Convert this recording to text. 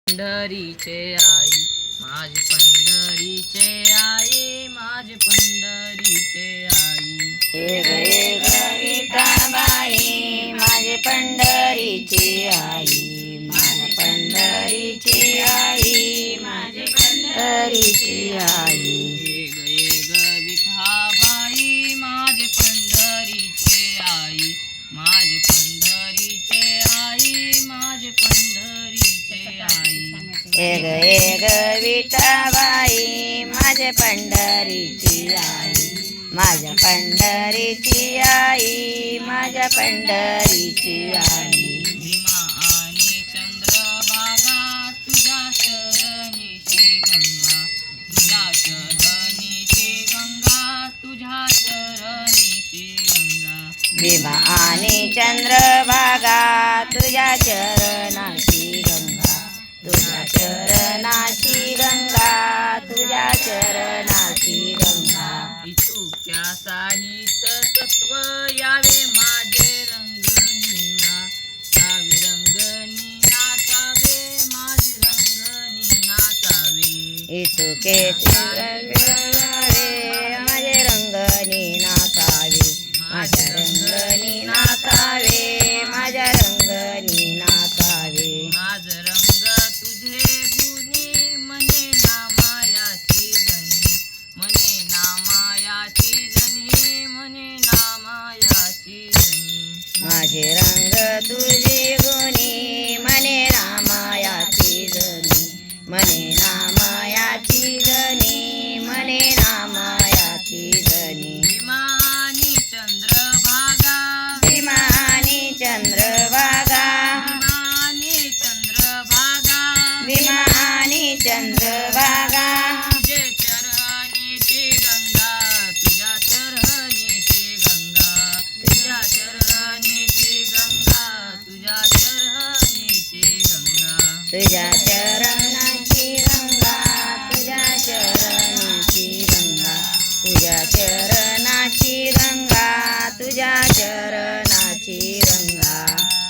पंढरीचे आई माझे पंढरीचे आई माझे पंढरीचे आई हे ग विठाबाई माझे पंढरीची आई माझ्या पंढरीची आई माझे पंढरीची आई ये ग विठाबाई माझे पंढरीचे आई माझे पंढरीचे आई माझे पंढरीचे आई हे ग विठाबाई माझे पंढरीची आई माझ्या पंढरीची आई माझ्या पंढरीची आई भीमा आणि चंद्रभागा तुझ्या चरणीची गंगा तुझ्या चरणीची गंगा तुझ्या चरणीची गंगा भीमा आणि चंद्रभागा तुझ्या चरणाची गंगा तुझ्या चरणाची गंगा तुझ्या चरणाची गंगा इतुक्या साहित तत्व यावे माझे रंगनी नाचावे रंगनी नाचावे माझे रंगनी नाचावे इतुके माझे रंगनी नाचावे माझ्या रंगनी नाचावे माझ्या रंगनी नाचावे माझ रंग तुझे गुणी मने नामायाची जणी मने नामायाची जणी मने नामायाची जणी माझे रंग तुझे गुणी मने नामायाची जनी मने नामायाची जनी मने नामायाची जनी भीमानी चंद्रभागा भीमानी चंद्रभागा भीमानी चंद्रभागा भीमानी चंद्रभागा तुझे चरणीची गंगा तुझ्या चरणीची गंगा तुझ्या चरणीची गंगा तुझ्या चरणीची गंगा तुझ्या चरण